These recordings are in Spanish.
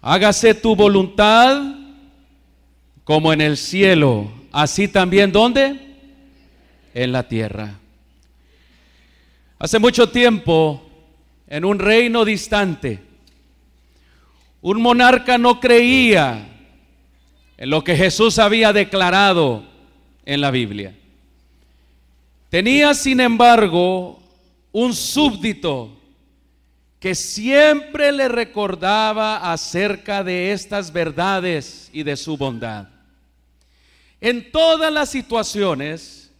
Hágase tu voluntad como en el cielo, así también ¿dónde? En la tierra. Hace mucho tiempo, en un reino distante, un monarca no creía en lo que Jesús había declarado en la Biblia. Tenía, sin embargo, un súbdito que siempre le recordaba acerca de estas verdades y de su bondad. En todas las situaciones,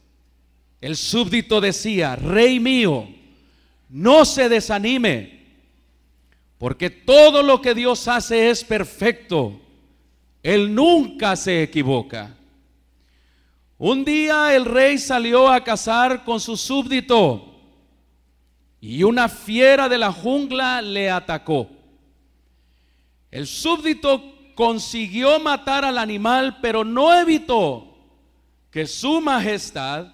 el súbdito decía: Rey mío, no se desanime, porque todo lo que Dios hace es perfecto. Él nunca se equivoca. Un día el rey salió a cazar con su súbdito y una fiera de la jungla le atacó. El súbdito consiguió matar al animal, pero no evitó que su majestad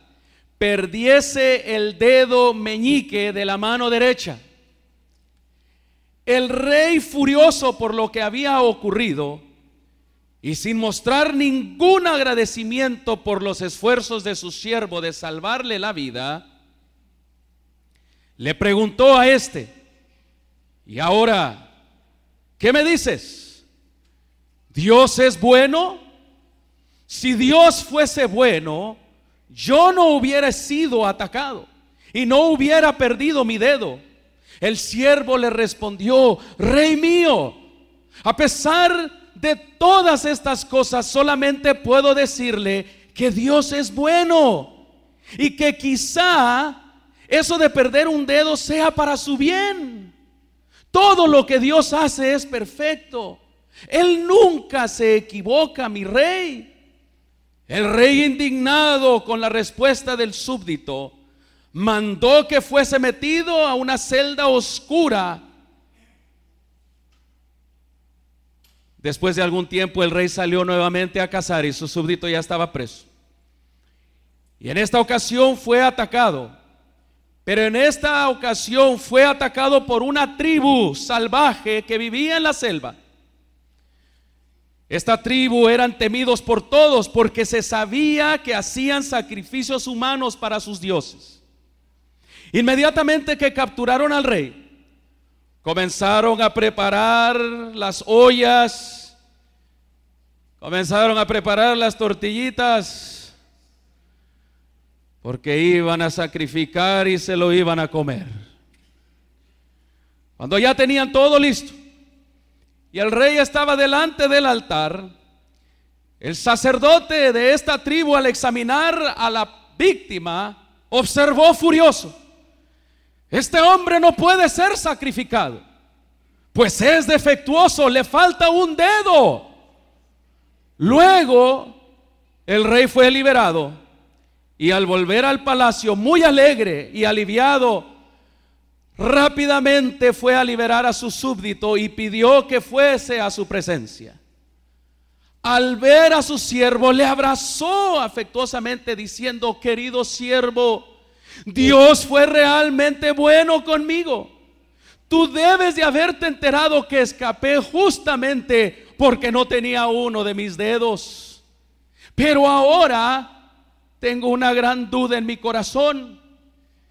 perdiese el dedo meñique de la mano derecha. El rey, furioso por lo que había ocurrido y sin mostrar ningún agradecimiento por los esfuerzos de su siervo de salvarle la vida, le preguntó a este: ¿y ahora qué me dices? ¿Dios es bueno? Si Dios fuese bueno, yo no hubiera sido atacado y no hubiera perdido mi dedo. El siervo le respondió: Rey mío, a pesar de todas estas cosas, solamente puedo decirle que Dios es bueno y que quizá eso de perder un dedo sea para su bien. Todo lo que Dios hace es perfecto. Él nunca se equivoca, mi rey. El rey, indignado con la respuesta del súbdito, mandó que fuese metido a una celda oscura. Después de algún tiempo, el rey salió nuevamente a cazar y su súbdito ya estaba preso. Y en esta ocasión fue atacado, pero en esta ocasión fue atacado por una tribu salvaje que vivía en la selva. Esta tribu eran temidos por todos porque se sabía que hacían sacrificios humanos para sus dioses. Inmediatamente que capturaron al rey, comenzaron a preparar las ollas, comenzaron a preparar las tortillitas, porque iban a sacrificar y se lo iban a comer. Cuando ya tenían todo listo y el rey estaba delante del altar, el sacerdote de esta tribu, al examinar a la víctima, observó furioso: este hombre no puede ser sacrificado, pues es defectuoso, le falta un dedo. Luego el rey fue liberado y al volver al palacio, muy alegre y aliviado, rápidamente fue a liberar a su súbdito y pidió que fuese a su presencia. Al ver a su siervo, le abrazó afectuosamente diciendo: querido siervo, Dios fue realmente bueno conmigo. Tú debes de haberte enterado que escapé justamente porque no tenía uno de mis dedos. Pero ahora tengo una gran duda en mi corazón.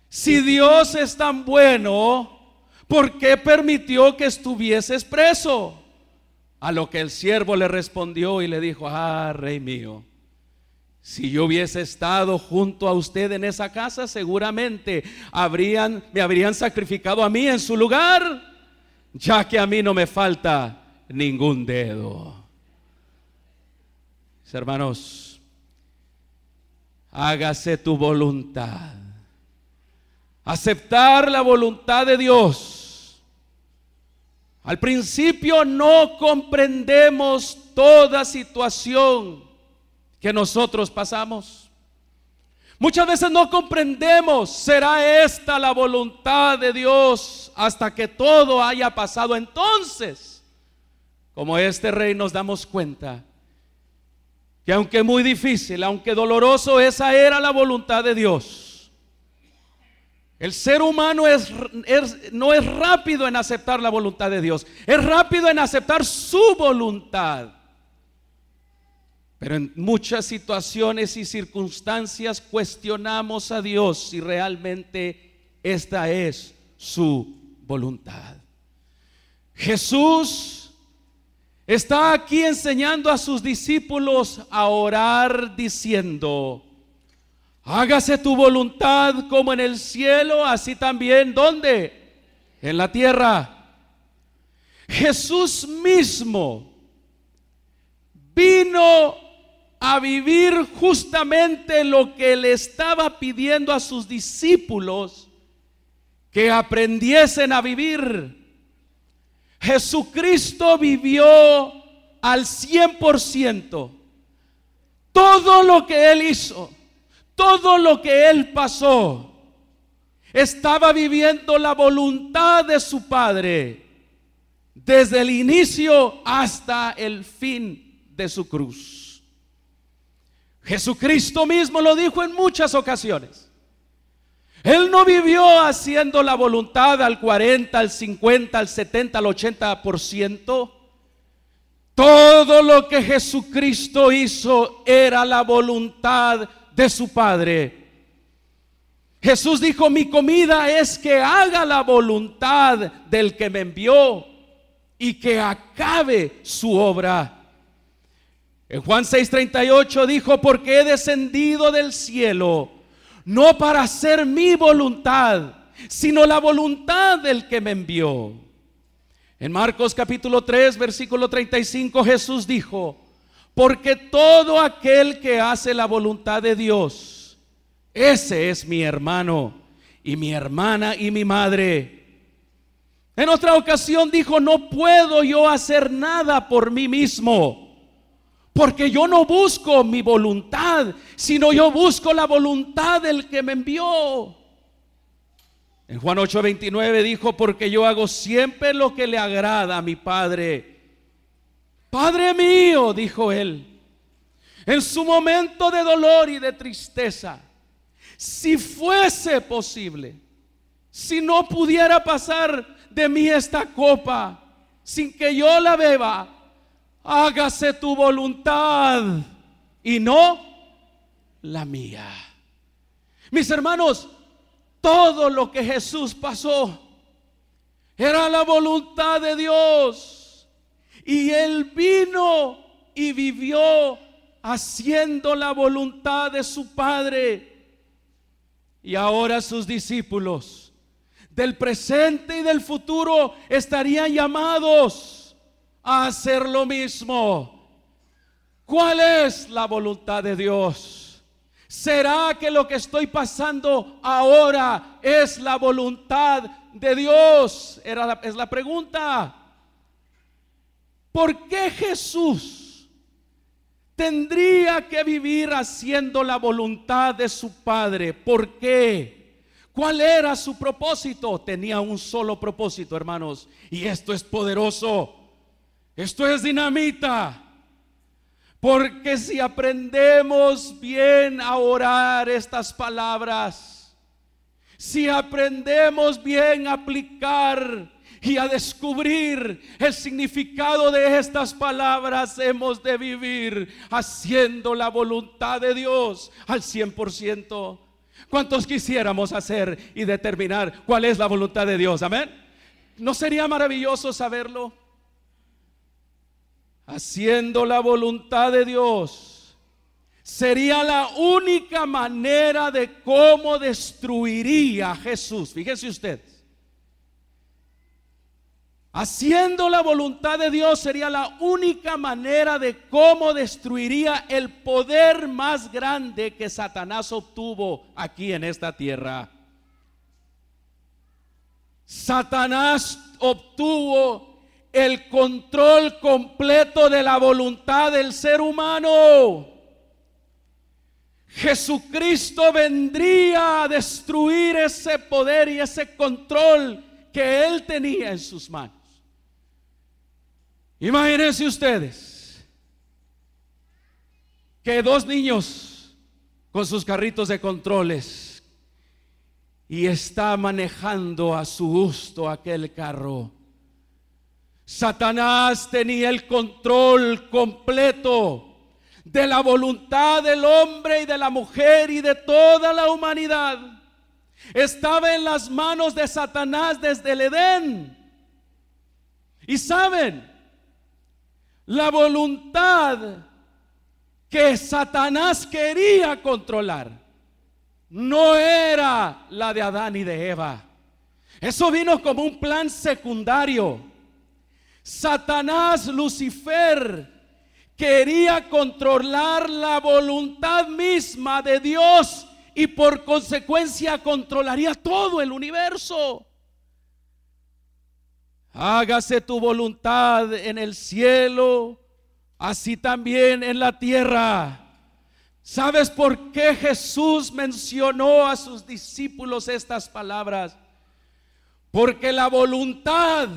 Si Dios es tan bueno, ¿por qué permitió que estuvieses preso? A lo que el siervo le respondió y le dijo: rey mío, si yo hubiese estado junto a usted en esa casa, seguramente me habrían sacrificado a mí en su lugar, ya que a mí no me falta ningún dedo. Hermanos, hágase tu voluntad. Aceptar la voluntad de Dios. Al principio no comprendemos toda situación que nosotros pasamos. Muchas veces no comprendemos, ¿será esta la voluntad de Dios? Hasta que todo haya pasado. Entonces, como este rey, nos damos cuenta que aunque muy difícil, aunque doloroso, esa era la voluntad de Dios. El ser humano no es rápido en aceptar la voluntad de Dios, es rápido en aceptar su voluntad. Pero en muchas situaciones y circunstancias cuestionamos a Dios si realmente esta es su voluntad. Jesús está aquí enseñando a sus discípulos a orar diciendo: hágase tu voluntad como en el cielo, así también, ¿dónde? En la tierra. Jesús mismo vino a vivir justamente lo que le estaba pidiendo a sus discípulos que aprendiesen a vivir. Jesucristo vivió al 100% todo lo que Él hizo, todo lo que Él pasó. Estaba viviendo la voluntad de su Padre desde el inicio hasta el fin de su cruz. Jesucristo mismo lo dijo en muchas ocasiones. Él no vivió haciendo la voluntad al 40, al 50, al 70, al 80%. Todo lo que Jesucristo hizo era la voluntad de su Padre. Jesús dijo: mi comida es que haga la voluntad del que me envió y que acabe su obra. En Juan 6:38 dijo: porque he descendido del cielo, no para hacer mi voluntad, sino la voluntad del que me envió. En Marcos capítulo 3, versículo 35, Jesús dijo: porque todo aquel que hace la voluntad de Dios, ese es mi hermano y mi hermana y mi madre. En otra ocasión dijo: no puedo yo hacer nada por mí mismo, porque yo no busco mi voluntad, sino yo busco la voluntad del que me envió. En Juan 8:29 dijo: porque yo hago siempre lo que le agrada a mi Padre. Padre mío, dijo él, en su momento de dolor y de tristeza, si fuese posible, si no pudiera pasar de mí esta copa sin que yo la beba, hágase tu voluntad y no la mía. Mis hermanos, todo lo que Jesús pasó era la voluntad de Dios, y Él vino y vivió haciendo la voluntad de su Padre. Y ahora sus discípulos del presente y del futuro estarían llamados a hacer lo mismo. ¿Cuál es la voluntad de Dios? ¿Será que lo que estoy pasando ahora es la voluntad de Dios? Es la pregunta. ¿Por qué Jesús tendría que vivir haciendo la voluntad de su Padre? ¿Por qué? ¿Cuál era su propósito? Tenía un solo propósito, hermanos, y esto es poderoso. Esto es dinamita, porque si aprendemos bien a orar estas palabras, si aprendemos bien a aplicar y a descubrir el significado de estas palabras, hemos de vivir haciendo la voluntad de Dios al 100%. ¿Cuántos quisiéramos hacer y determinar cuál es la voluntad de Dios? Amén. ¿No sería maravilloso saberlo? Haciendo la voluntad de Dios sería la única manera de cómo destruiría a Jesús. Fíjense ustedes, haciendo la voluntad de Dios sería la única manera de cómo destruiría el poder más grande que Satanás obtuvo aquí en esta tierra. Satanás obtuvo el control completo de la voluntad del ser humano. Jesucristo vendría a destruir ese poder y ese control que Él tenía en sus manos. Imagínense ustedes que dos niños con sus carritos de controles y está manejando a su gusto aquel carro. Satanás tenía el control completo de la voluntad del hombre y de la mujer y de toda la humanidad. Estaba en las manos de Satanás desde el Edén. Y saben, la voluntad que Satanás quería controlar no era la de Adán y de Eva. Eso vino como un plan secundario. Satanás, Lucifer, quería controlar la voluntad misma de Dios y por consecuencia controlaría todo el universo. Hágase tu voluntad en el cielo, así también en la tierra. ¿Sabes por qué Jesús mencionó a sus discípulos estas palabras? Porque la voluntad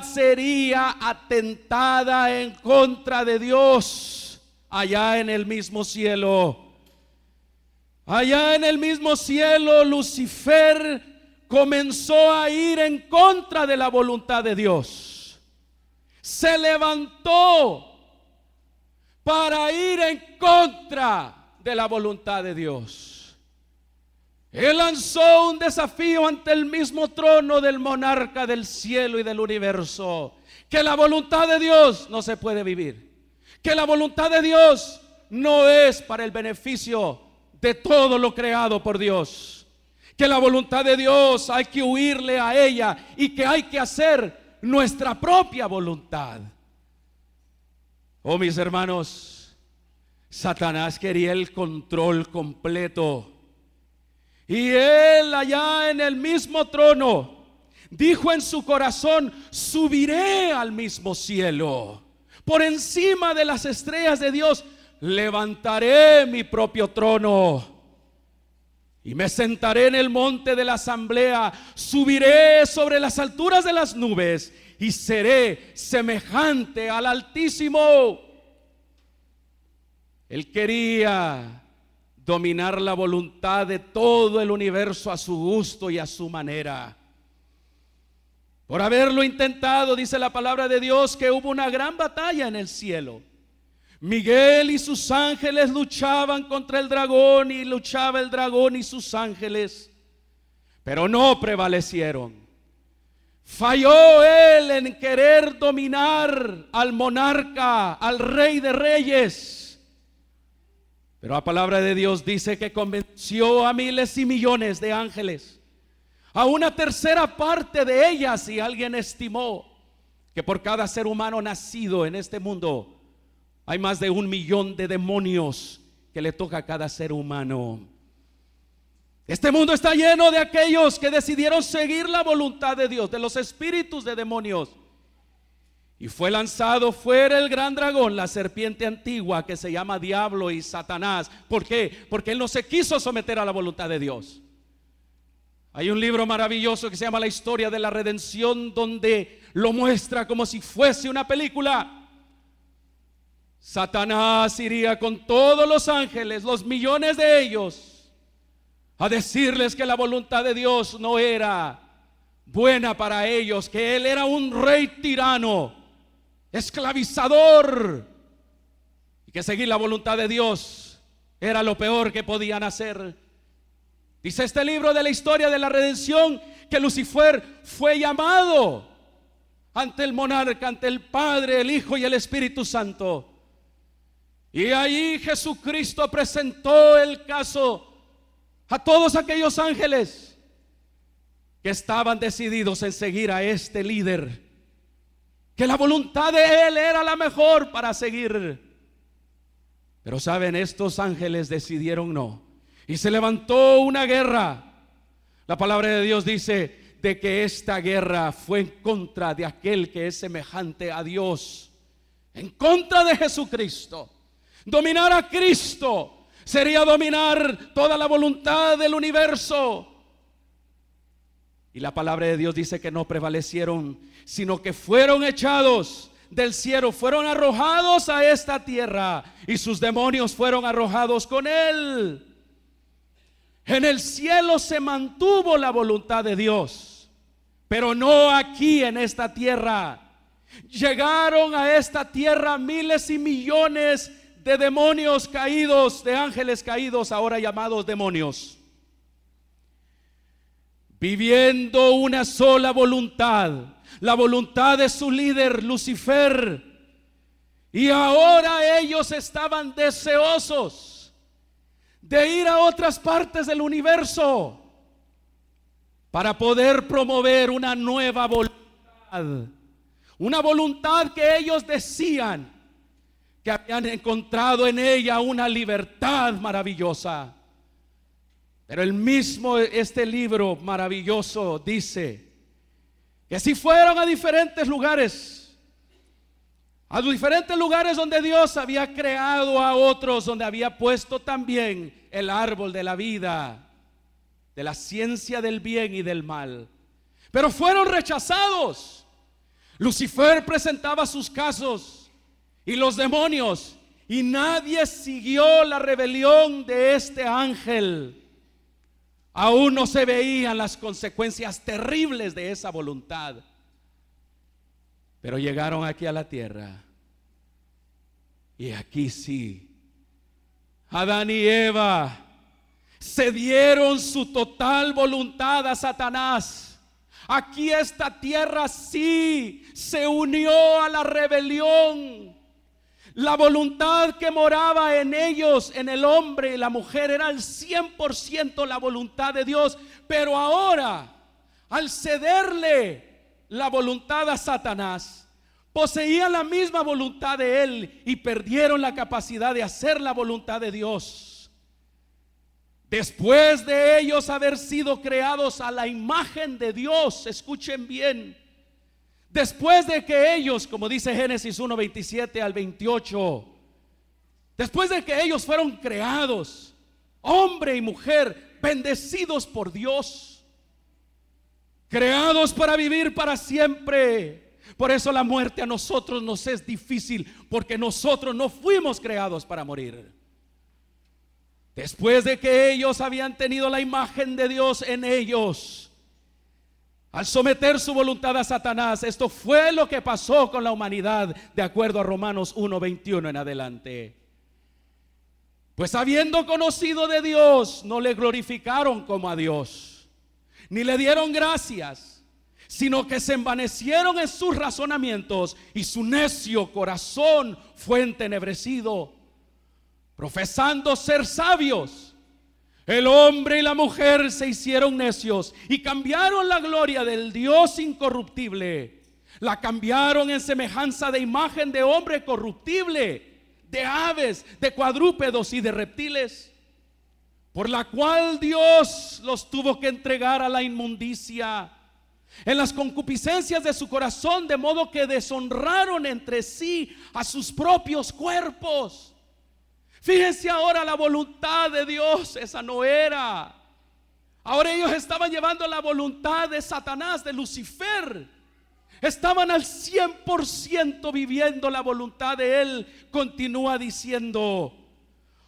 sería atentada en contra de Dios allá en el mismo cielo. Allá en el mismo cielo, Lucifer comenzó a ir en contra de la voluntad de Dios. Se levantó para ir en contra de la voluntad de Dios. Él lanzó un desafío ante el mismo trono del monarca del cielo y del universo: que la voluntad de Dios no se puede vivir, que la voluntad de Dios no es para el beneficio de todo lo creado por Dios, que la voluntad de Dios hay que huirle a ella y que hay que hacer nuestra propia voluntad. Oh, mis hermanos, Satanás quería el control completo. Y él allá en el mismo trono dijo en su corazón: subiré al mismo cielo, por encima de las estrellas de Dios levantaré mi propio trono y me sentaré en el monte de la asamblea, subiré sobre las alturas de las nubes y seré semejante al Altísimo. Él quería dominar la voluntad de todo el universo a su gusto y a su manera. Por haberlo intentado, dice la palabra de Dios que hubo una gran batalla en el cielo. Miguel y sus ángeles luchaban contra el dragón, y luchaba el dragón y sus ángeles, pero no prevalecieron. Falló él en querer dominar al monarca, al rey de reyes. Pero la palabra de Dios dice que convenció a miles y millones de ángeles, a una tercera parte de ellas, y alguien estimó que por cada ser humano nacido en este mundo hay más de 1 millón de demonios que le toca a cada ser humano. Este mundo está lleno de aquellos que decidieron seguir la voluntad de Dios, de los espíritus de demonios. Y fue lanzado fuera el gran dragón, la serpiente antigua, que se llama Diablo y Satanás. ¿Por qué? Porque él no se quiso someter a la voluntad de Dios. Hay un libro maravilloso que se llama La historia de la redención, donde lo muestra como si fuese una película. Satanás iría con todos los ángeles, los millones de ellos, a decirles que la voluntad de Dios no era buena para ellos, que él era un rey tirano, esclavizador, y que seguir la voluntad de Dios era lo peor que podían hacer. Dice este libro de la historia de la redención que Lucifer fue llamado ante el monarca, ante el Padre, el Hijo y el Espíritu Santo. Y ahí Jesucristo presentó el caso a todos aquellos ángeles que estaban decididos en seguir a este líder, que la voluntad de él era la mejor para seguir. Pero saben, estos ángeles decidieron no, y se levantó una guerra. La palabra de Dios dice de que esta guerra fue en contra de aquel que es semejante a Dios, en contra de Jesucristo. Dominar a Cristo sería dominar toda la voluntad del universo. Y la palabra de Dios dice que no prevalecieron, sino que fueron echados del cielo, fueron arrojados a esta tierra, y sus demonios fueron arrojados con él. En el cielo se mantuvo la voluntad de Dios, pero no aquí en esta tierra. Llegaron a esta tierra miles y millones de demonios caídos, de ángeles caídos, ahora llamados demonios, viviendo una sola voluntad, la voluntad de su líder Lucifer. Y ahora ellos estaban deseosos de ir a otras partes del universo para poder promover una nueva voluntad, una voluntad que ellos decían que habían encontrado en ella una libertad maravillosa. Pero este libro maravilloso dice que si fueron a diferentes lugares donde Dios había creado a otros, donde había puesto también el árbol de la vida, de la ciencia del bien y del mal, pero fueron rechazados. Lucifer presentaba sus casos y los demonios, y nadie siguió la rebelión de este ángel. Aún no se veían las consecuencias terribles de esa voluntad, pero llegaron aquí a la tierra, y aquí sí, Adán y Eva cedieron su total voluntad a Satanás. Aquí esta tierra sí se unió a la rebelión. La voluntad que moraba en ellos, en el hombre y la mujer, era al 100% la voluntad de Dios. Pero ahora, al cederle la voluntad a Satanás, poseían la misma voluntad de él y perdieron la capacidad de hacer la voluntad de Dios. Después de ellos haber sido creados a la imagen de Dios, escuchen bien, después de que ellos, como dice Génesis 1, 27 al 28, después de que ellos fueron creados, hombre y mujer, bendecidos por Dios, creados para vivir para siempre. Por eso la muerte a nosotros nos es difícil, porque nosotros no fuimos creados para morir. Después de que ellos habían tenido la imagen de Dios en ellos, al someter su voluntad a Satanás, esto fue lo que pasó con la humanidad, de acuerdo a Romanos 1:21 en adelante. Pues habiendo conocido de Dios, no le glorificaron como a Dios, ni le dieron gracias, sino que se envanecieron en sus razonamientos, y su necio corazón fue entenebrecido. Profesando ser sabios, el hombre y la mujer se hicieron necios y cambiaron la gloria del Dios incorruptible, la cambiaron en semejanza de imagen de hombre corruptible, de aves, de cuadrúpedos y de reptiles, por la cual Dios los tuvo que entregar a la inmundicia en las concupiscencias de su corazón, de modo que deshonraron entre sí a sus propios cuerpos. Fíjense ahora, la voluntad de Dios, esa no era. Ahora ellos estaban llevando la voluntad de Satanás, de Lucifer. Estaban al 100% viviendo la voluntad de él. Continúa diciendo: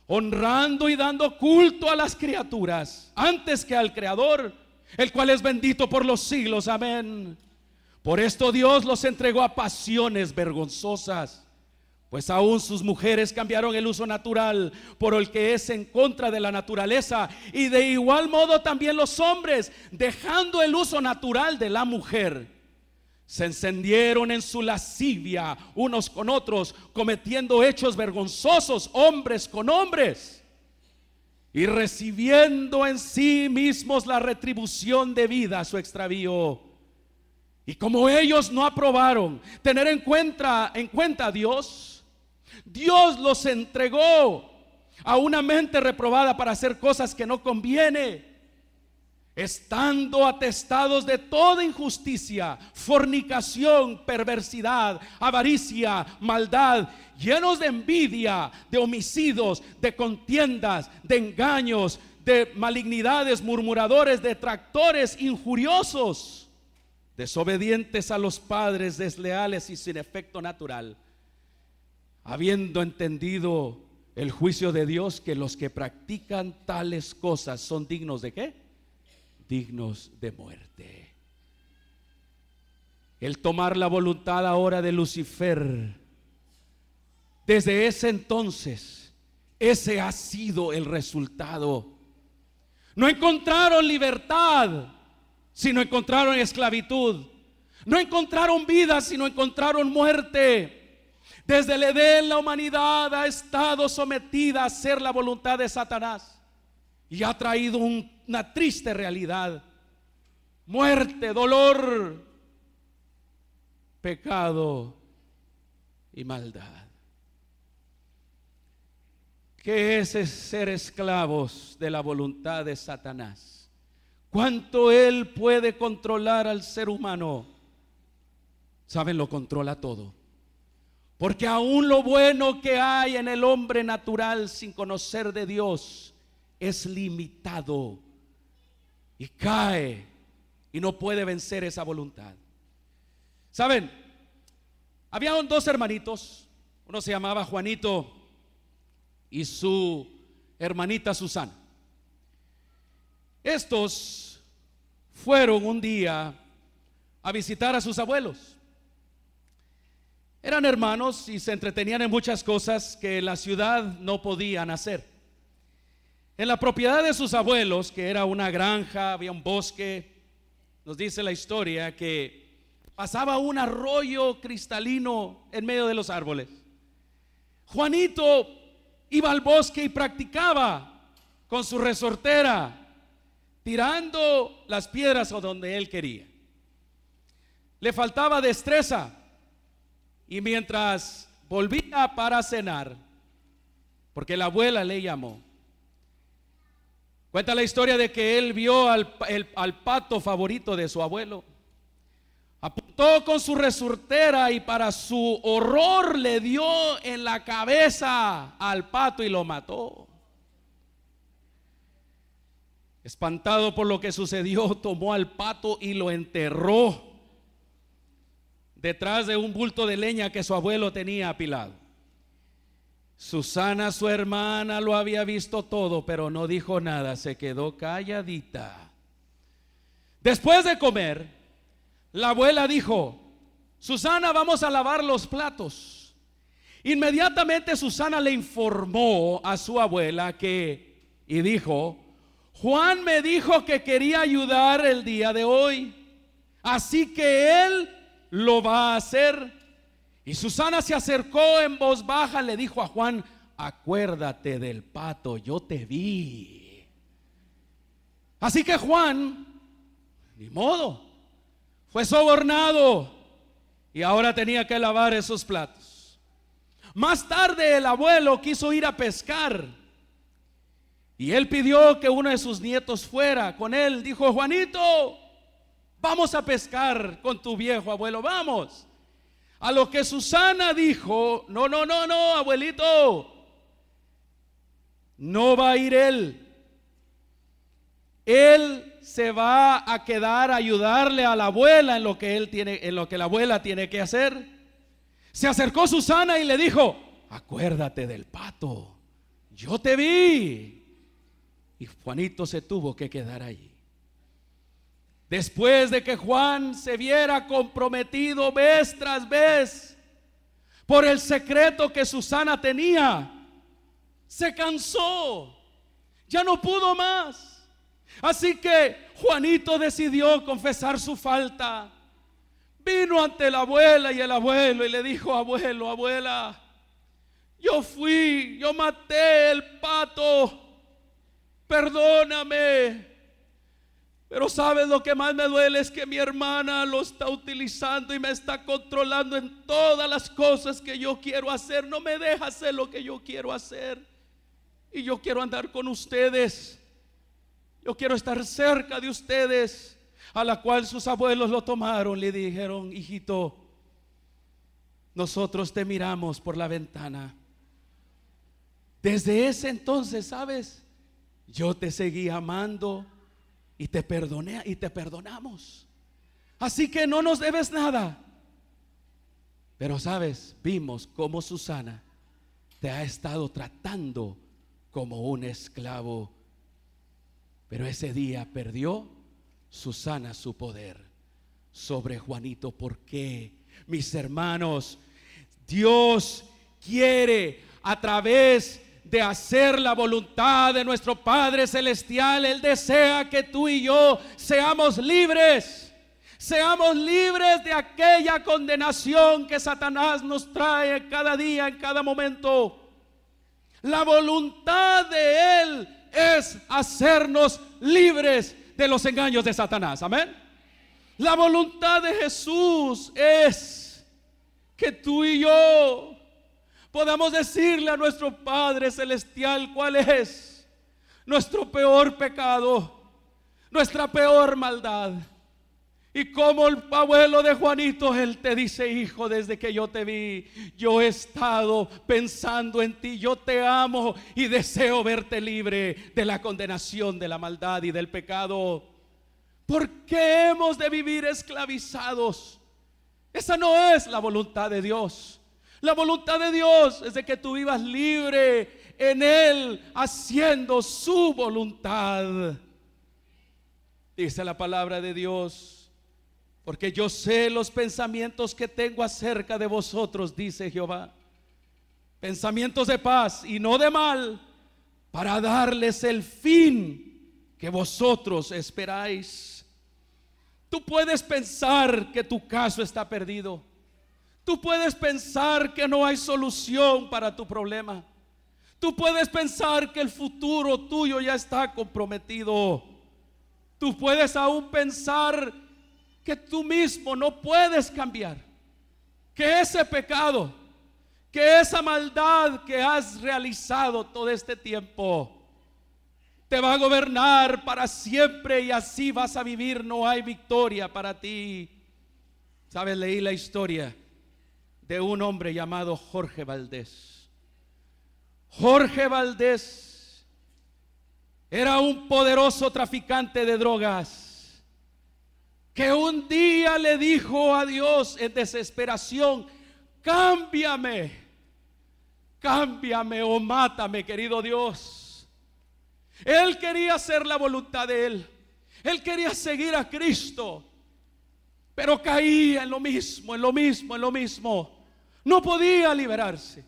honrando y dando culto a las criaturas antes que al Creador, el cual es bendito por los siglos. Amén. Por esto Dios los entregó a pasiones vergonzosas, pues aún sus mujeres cambiaron el uso natural por el que es en contra de la naturaleza, y de igual modo también los hombres, dejando el uso natural de la mujer, se encendieron en su lascivia unos con otros, cometiendo hechos vergonzosos hombres con hombres, y recibiendo en sí mismos la retribución debida a su extravío. Y como ellos no aprobaron tener en cuenta a Dios, Dios los entregó a una mente reprobada para hacer cosas que no conviene, estando atestados de toda injusticia, fornicación, perversidad, avaricia, maldad, llenos de envidia, de homicidios, de contiendas, de engaños, de malignidades, murmuradores, detractores, injuriosos, desobedientes a los padres, desleales y sin efecto natural, habiendo entendido el juicio de Dios, que los que practican tales cosas son dignos ¿de qué? Dignos de muerte. El tomar la voluntad ahora de Lucifer, desde ese entonces, ese ha sido el resultado. No encontraron libertad, sino encontraron esclavitud. No encontraron vida, sino encontraron muerte. Desde el Edén la humanidad ha estado sometida a hacer la voluntad de Satanás y ha traído una triste realidad: muerte, dolor, pecado y maldad. ¿Qué es ser esclavos de la voluntad de Satanás? ¿Cuánto él puede controlar al ser humano? ¿Saben? Lo controla todo. Porque aún lo bueno que hay en el hombre natural sin conocer de Dios es limitado y cae y no puede vencer esa voluntad. ¿Saben? Había dos hermanitos, uno se llamaba Juanito y su hermanita Susana. Estos fueron un día a visitar a sus abuelos. Eran hermanos y se entretenían en muchas cosas que en la ciudad no podían hacer. En la propiedad de sus abuelos, que era una granja, había un bosque, nos dice la historia que pasaba un arroyo cristalino en medio de los árboles. Juanito iba al bosque y practicaba con su resortera, tirando las piedras a donde él quería. Le faltaba destreza. Y mientras volvía para cenar, porque la abuela le llamó, cuenta la historia de que él vio al pato favorito de su abuelo. Apuntó con su resortera y para su horror le dio en la cabeza al pato y lo mató. Espantado por lo que sucedió, tomó al pato y lo enterró detrás de un bulto de leña que su abuelo tenía apilado. Susana, su hermana, lo había visto todo, pero no dijo nada, se quedó calladita. Después de comer, la abuela dijo: Susana, vamos a lavar los platos. Inmediatamente Susana le informó a su abuela y dijo: Juan me dijo que quería ayudar el día de hoy, así que él lo va a hacer. Y Susana se acercó en voz baja, le dijo a Juan: acuérdate del pato, yo te vi. Así que Juan, ni modo, fue sobornado y ahora tenía que lavar esos platos. Más tarde el abuelo quiso ir a pescar y él pidió que uno de sus nietos fuera con él. Dijo: Juanito, vamos a pescar con tu viejo abuelo, vamos. A lo que Susana dijo: no, abuelito, no va a ir él. Él se va a quedar a ayudarle a la abuela en lo que la abuela tiene que hacer. Se acercó Susana y le dijo: acuérdate del pato, yo te vi. Y Juanito se tuvo que quedar allí. Después de que Juan se viera comprometido vez tras vez por el secreto que Susana tenía, se cansó, ya no pudo más. Así que Juanito decidió confesar su falta. Vino ante la abuela y el abuelo y le dijo: abuelo, abuela, yo maté el pato, perdóname. Pero ¿sabes lo que más me duele? Es que mi hermana lo está utilizando y me está controlando en todas las cosas que yo quiero hacer. No me deja hacer lo que yo quiero hacer. Y yo quiero andar con ustedes. Yo quiero estar cerca de ustedes. A la cual sus abuelos lo tomaron, le dijeron: hijito, nosotros te miramos por la ventana. Desde ese entonces, ¿sabes? Yo te seguí amando y te perdoné y te perdonamos. Así que no nos debes nada. Pero sabes, vimos cómo Susana te ha estado tratando como un esclavo. Pero ese día perdió Susana su poder sobre Juanito. ¿Por qué? Mis hermanos, Dios quiere, a través de hacer la voluntad de nuestro Padre Celestial, Él desea que tú y yo seamos libres. Seamos libres de aquella condenación que Satanás nos trae cada día, en cada momento. La voluntad de Él es hacernos libres de los engaños de Satanás. Amén. La voluntad de Jesús es que tú y yo podamos decirle a nuestro Padre Celestial cuál es nuestro peor pecado, nuestra peor maldad. Y como el abuelo de Juanito, él te dice: hijo, desde que yo te vi, yo he estado pensando en ti, yo te amo y deseo verte libre de la condenación, de la maldad y del pecado. ¿Por qué hemos de vivir esclavizados? Esa no es la voluntad de Dios. La voluntad de Dios es de que tú vivas libre en Él, haciendo su voluntad. Dice la palabra de Dios: porque yo sé los pensamientos que tengo acerca de vosotros, dice Jehová, pensamientos de paz y no de mal, para darles el fin que vosotros esperáis. Tú puedes pensar que tu caso está perdido. Tú puedes pensar que no hay solución para tu problema. Tú puedes pensar que el futuro tuyo ya está comprometido. Tú puedes aún pensar que tú mismo no puedes cambiar, que ese pecado, que esa maldad que has realizado todo este tiempo te va a gobernar para siempre y así vas a vivir. No hay victoria para ti. Sabes, leí la historia de un hombre llamado Jorge Valdés. Jorge Valdés era un poderoso traficante de drogas que un día le dijo a Dios en desesperación: cámbiame, cámbiame o mátame, querido Dios. Él quería hacer la voluntad de Él. Él quería seguir a Cristo, pero caía en lo mismo, en lo mismo, en lo mismo. No podía liberarse.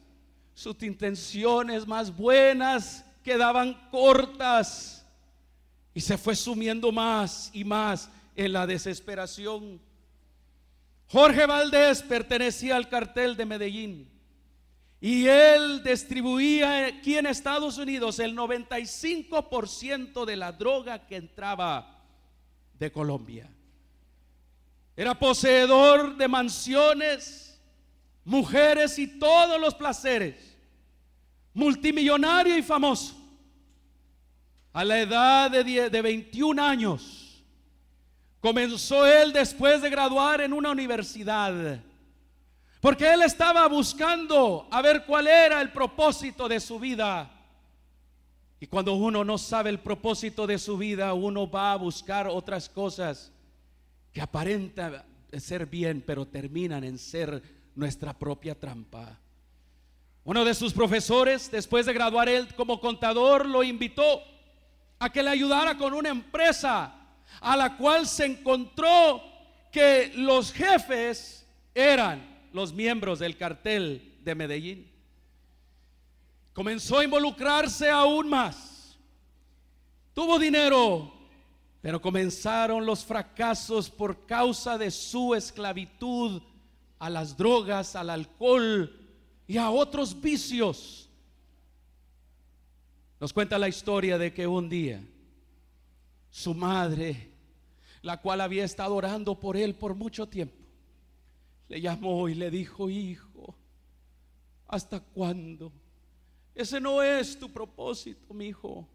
Sus intenciones más buenas quedaban cortas y se fue sumiendo más y más en la desesperación. Jorge Valdés pertenecía al cartel de Medellín y él distribuía aquí en Estados Unidos el 95% de la droga que entraba de Colombia. Era poseedor de mansiones, mujeres y todos los placeres, multimillonario y famoso. A la edad de 21 años comenzó él, después de graduar en una universidad, porque él estaba buscando a ver cuál era el propósito de su vida. Y cuando uno no sabe el propósito de su vida, uno va a buscar otras cosas que aparentan ser bien, pero terminan en ser nuestra propia trampa. Uno de sus profesores, después de graduar él como contador, lo invitó a que le ayudara con una empresa a la cual se encontró que los jefes eran los miembros del cartel de Medellín. Comenzó a involucrarse aún más. Tuvo dinero, pero comenzaron los fracasos por causa de su esclavitud a las drogas, al alcohol y a otros vicios. Nos cuenta la historia de que un día su madre, la cual había estado orando por él por mucho tiempo, le llamó y le dijo: hijo, ¿hasta cuándo? Ese no es tu propósito, mi hijo.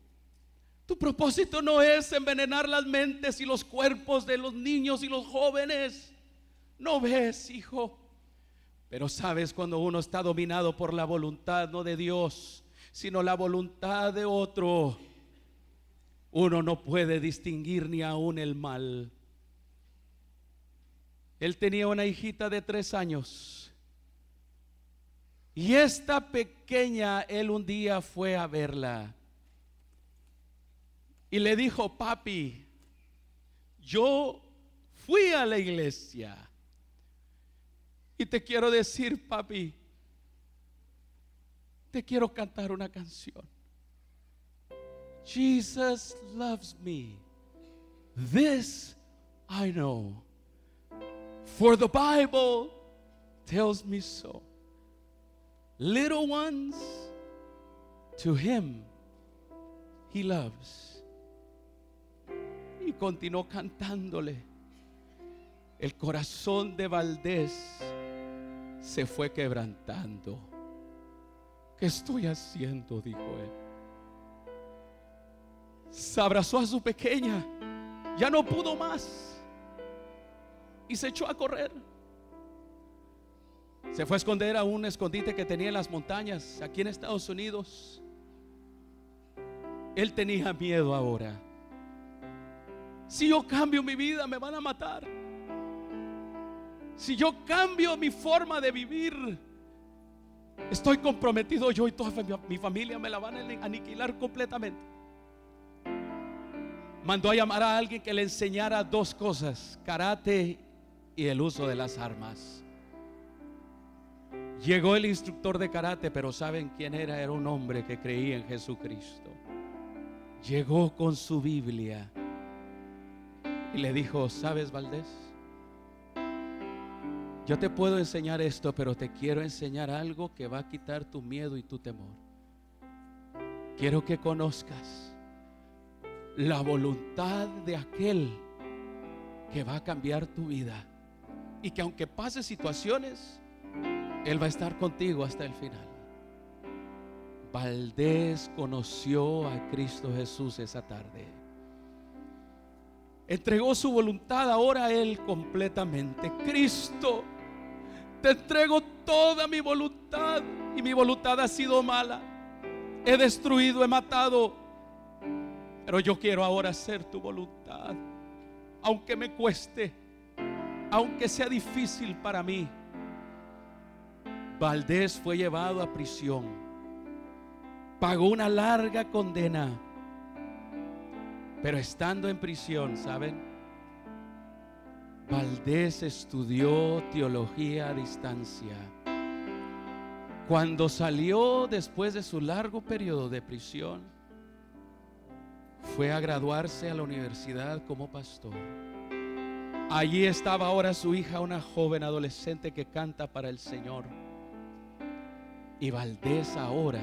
Tu propósito no es envenenar las mentes y los cuerpos de los niños y los jóvenes. ¿No ves, hijo? Pero sabes, cuando uno está dominado por la voluntad no de Dios, sino la voluntad de otro, uno no puede distinguir ni aún el mal. Él tenía una hijita de 3 años Y esta pequeña, él un día fue a verla y le dijo: papi, yo fui a la iglesia y te quiero decir, papi, te quiero cantar una canción. Jesus loves me, this I know, for the Bible tells me so. Little ones, to him he loves. Y continuó cantándole. El corazón de Valdés se fue quebrantando. ¿Qué estoy haciendo?, dijo él. Se abrazó a su pequeña, ya no pudo más y se echó a correr. Se fue a esconder a un escondite que tenía en las montañas aquí en Estados Unidos. Él tenía miedo ahora. Si yo cambio mi vida, me van a matar. Si yo cambio mi forma de vivir, estoy comprometido yo y toda mi familia me la van a aniquilar completamente. Mandó a llamar a alguien que le enseñara dos cosas: karate y el uso de las armas. Llegó el instructor de karate, pero ¿saben quién era? Era un hombre que creía en Jesucristo. Llegó con su Biblia y le dijo: ¿sabes, Valdés? Yo te puedo enseñar esto, pero te quiero enseñar algo que va a quitar tu miedo y tu temor. Quiero que conozcas la voluntad de aquel que va a cambiar tu vida, y que aunque pases situaciones, Él va a estar contigo hasta el final. Valdés conoció a Cristo Jesús esa tarde. Entregó su voluntad ahora a Él completamente. Cristo, te entrego toda mi voluntad, y mi voluntad ha sido mala. He destruido, he matado, pero yo quiero ahora hacer tu voluntad, aunque me cueste, aunque sea difícil para mí. Valdés fue llevado a prisión, pagó una larga condena, pero estando en prisión, ¿saben? Valdés estudió teología a distancia. Cuando salió después de su largo periodo de prisión, fue a graduarse a la universidad como pastor. Allí estaba ahora su hija, una joven adolescente que canta para el Señor. Y Valdés ahora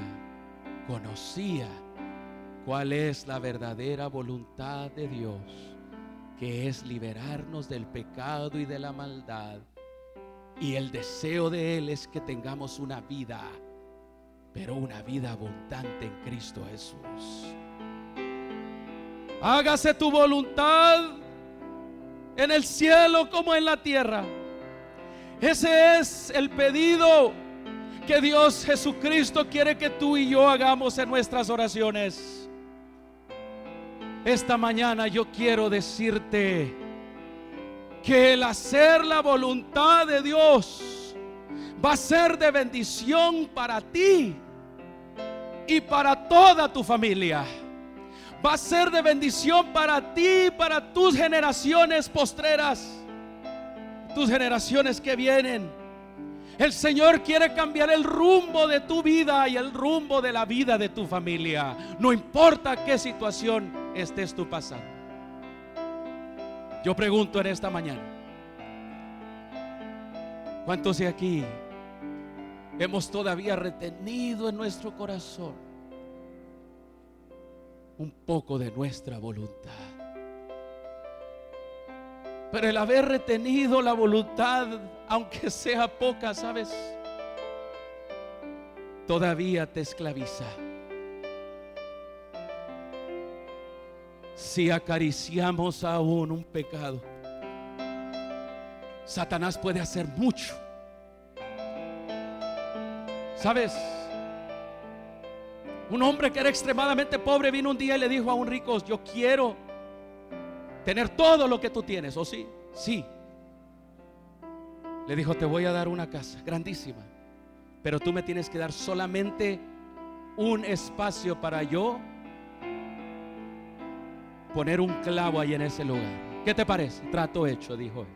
conocía cuál es la verdadera voluntad de Dios, que es liberarnos del pecado y de la maldad. Y el deseo de Él es que tengamos una vida, pero una vida abundante en Cristo Jesús. Hágase tu voluntad en el cielo como en la tierra. Ese es el pedido que Dios Jesucristo quiere que tú y yo hagamos en nuestras oraciones. Esta mañana yo quiero decirte que el hacer la voluntad de Dios va a ser de bendición para ti y para toda tu familia. Va a ser de bendición para ti y para tus generaciones postreras, tus generaciones que vienen. El Señor quiere cambiar el rumbo de tu vida y el rumbo de la vida de tu familia. No importa qué situación estés tú pasando. Yo pregunto en esta mañana, ¿cuántos de aquí hemos todavía retenido en nuestro corazón un poco de nuestra voluntad? Pero el haber retenido la voluntad, aunque sea poca, ¿sabes? Todavía te esclaviza. Si acariciamos aún un pecado, Satanás puede hacer mucho. ¿Sabes? Un hombre que era extremadamente pobre vino un día y le dijo a un rico: yo quiero tener todo lo que tú tienes. ¿O sí? Sí. Le dijo: te voy a dar una casa grandísima, pero tú me tienes que dar solamente un espacio para yo poner un clavo ahí en ese lugar. ¿Qué te parece? Trato hecho, dijo él.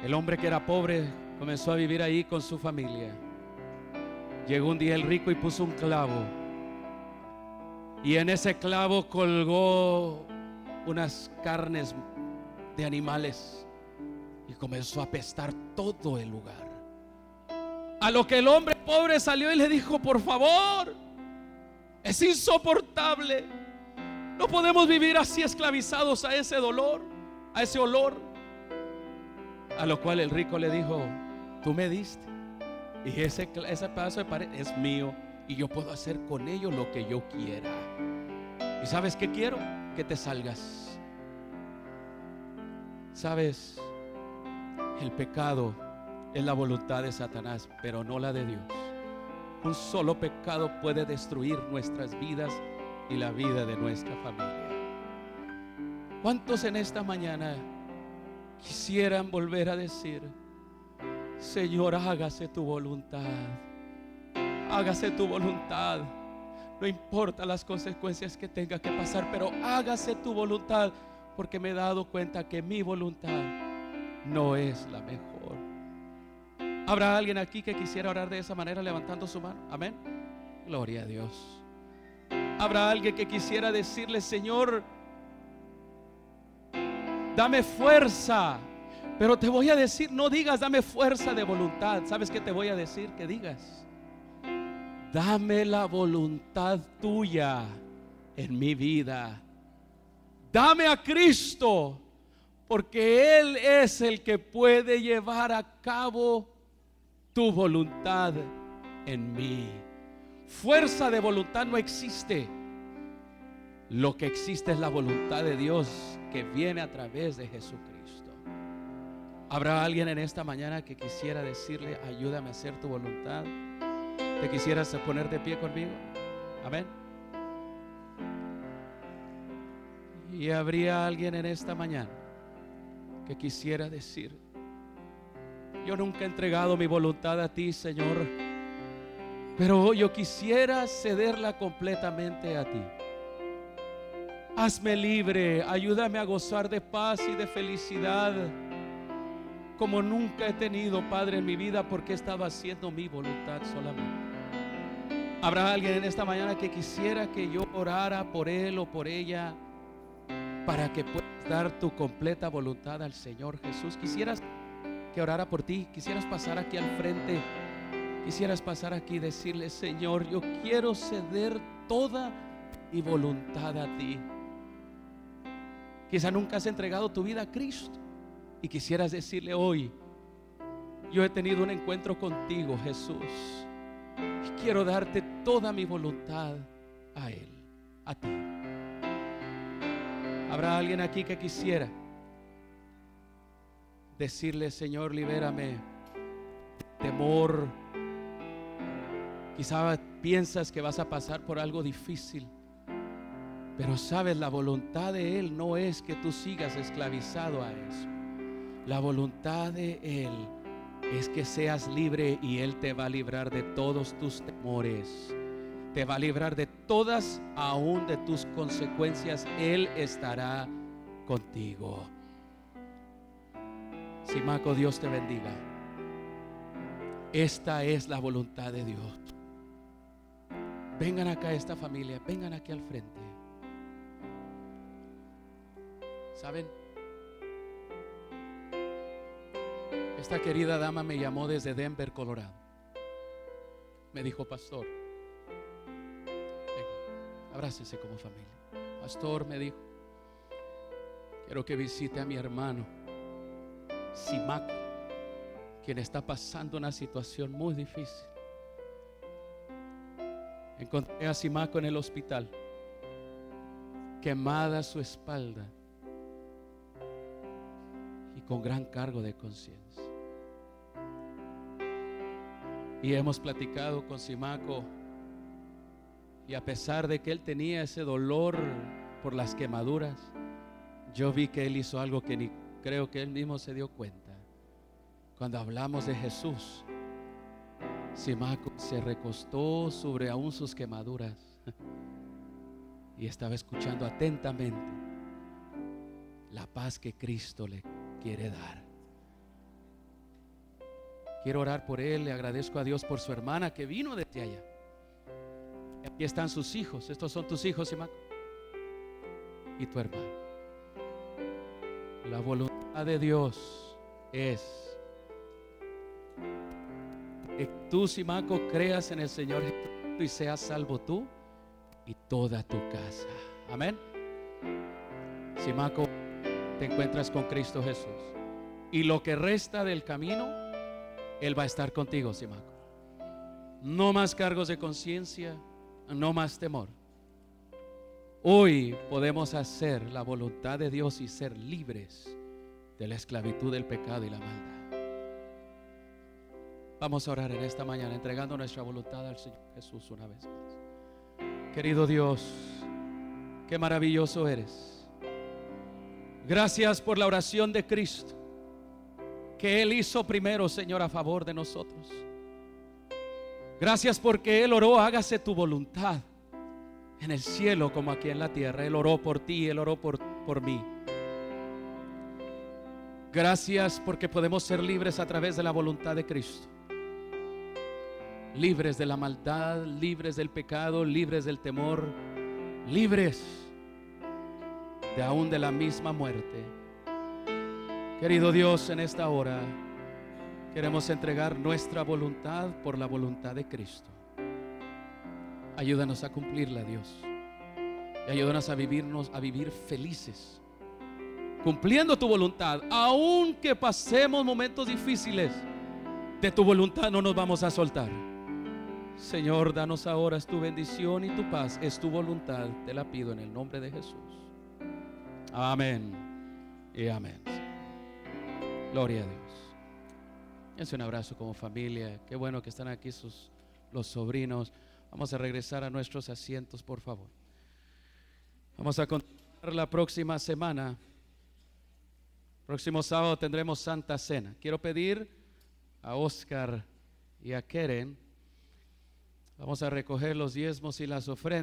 El hombre que era pobre comenzó a vivir ahí con su familia. Llegó un día el rico y puso un clavo, y en ese clavo colgó unas carnes de animales y comenzó a apestar todo el lugar. A lo que el hombre pobre salió y le dijo: por favor, es insoportable, no podemos vivir así esclavizados a ese dolor, a ese olor. A lo cual el rico le dijo: tú me diste, y ese pedazo de pared es mío, y yo puedo hacer con ello lo que yo quiera. ¿Y sabes qué quiero? Que te salgas. Sabes, el pecado es la voluntad de Satanás, pero no la de Dios. Un solo pecado puede destruir nuestras vidas y la vida de nuestra familia. ¿Cuántos en esta mañana quisieran volver a decir: Señor, hágase tu voluntad, hágase tu voluntad? No importa las consecuencias que tenga que pasar, pero hágase tu voluntad, porque me he dado cuenta que mi voluntad no es la mejor. ¿Habrá alguien aquí que quisiera orar de esa manera levantando su mano? Amén. Gloria a Dios. ¿Habrá alguien que quisiera decirle: Señor, dame fuerza? Pero te voy a decir, no digas dame fuerza de voluntad. ¿Sabes qué te voy a decir? Que digas: dame la voluntad tuya en mi vida. Dame a Cristo, porque Él es el que puede llevar a cabo tu voluntad en mí. Fuerza de voluntad no existe. Lo que existe es la voluntad de Dios que viene a través de Jesucristo. ¿Habrá alguien en esta mañana que quisiera decirle: ayúdame a hacer tu voluntad? ¿Te quisieras poner de pie conmigo? Amén. Y habría alguien en esta mañana que quisiera decir: yo nunca he entregado mi voluntad a ti, Señor, pero hoy yo quisiera cederla completamente a ti. Hazme libre, ayúdame a gozar de paz y de felicidad como nunca he tenido, Padre, en mi vida, porque he estado haciendo mi voluntad solamente. ¿Habrá alguien en esta mañana que quisiera que yo orara por él o por ella para que puedas dar tu completa voluntad al Señor Jesús? ¿Quisieras que orara por ti? ¿Quisieras pasar aquí al frente? ¿Quisieras pasar aquí y decirle: Señor, yo quiero ceder toda mi voluntad a ti? Quizá nunca has entregado tu vida a Cristo y quisieras decirle hoy: yo he tenido un encuentro contigo, Jesús, y quiero darte toda mi voluntad a Él, a ti. ¿Habrá alguien aquí que quisiera decirle: Señor, libérame de temor? Quizá piensas que vas a pasar por algo difícil, pero sabes, la voluntad de Él no es que tú sigas esclavizado a eso. La voluntad de Él es que seas libre, y Él te va a librar de todos tus temores, te va a librar de todas, aún de tus consecuencias. Él estará contigo. Simaco, Dios te bendiga. Esta es la voluntad de Dios. Vengan acá esta familia, vengan aquí al frente. ¿Saben? Esta querida dama me llamó desde Denver, Colorado. Me dijo: pastor, venga, abrácese como familia. Pastor, me dijo, quiero que visite a mi hermano Simaco, quien está pasando una situación muy difícil. Encontré a Simaco en el hospital, quemada su espalda y con gran cargo de conciencia. Y hemos platicado con Simaco, y a pesar de que él tenía ese dolor por las quemaduras, yo vi que él hizo algo que ni creo que él mismo se dio cuenta. Cuando hablamos de Jesús, Simaco se recostó sobre aún sus quemaduras y estaba escuchando atentamente la paz que Cristo le quiere dar. Quiero orar por él. Le agradezco a Dios por su hermana que vino desde allá. Aquí están sus hijos. Estos son tus hijos, Simaco, y tu hermano. La voluntad de Dios es que tú, Simaco, creas en el Señor Jesucristo y seas salvo tú y toda tu casa. Amén. Simaco, te encuentras con Cristo Jesús, y lo que resta del camino, Él va a estar contigo, Simaco. No más cargos de conciencia, no más temor. Hoy podemos hacer la voluntad de Dios y ser libres de la esclavitud del pecado y la maldad. Vamos a orar en esta mañana entregando nuestra voluntad al Señor Jesús una vez más. Querido Dios, qué maravilloso eres. Gracias por la oración de Cristo que Él hizo primero, Señor, a favor de nosotros. Gracias porque Él oró: hágase tu voluntad en el cielo como aquí en la tierra. Él oró por ti, Él oró por mí. Gracias porque podemos ser libres a través de la voluntad de Cristo. Libres de la maldad, libres del pecado, libres del temor, libres de aún de la misma muerte. Querido Dios, en esta hora queremos entregar nuestra voluntad por la voluntad de Cristo. Ayúdanos a cumplirla, Dios, y ayúdanos a vivir felices, cumpliendo tu voluntad. Aunque pasemos momentos difíciles, de tu voluntad no nos vamos a soltar. Señor, danos ahora tu bendición y tu paz. Es tu voluntad, te la pido en el nombre de Jesús. Amén y amén. Gloria a Dios. Es un abrazo como familia. Qué bueno que están aquí los sobrinos. Vamos a regresar a nuestros asientos, por favor. Vamos a continuar la próxima semana. Próximo sábado tendremos Santa Cena. Quiero pedir a Oscar y a Keren. Vamos a recoger los diezmos y las ofrendas.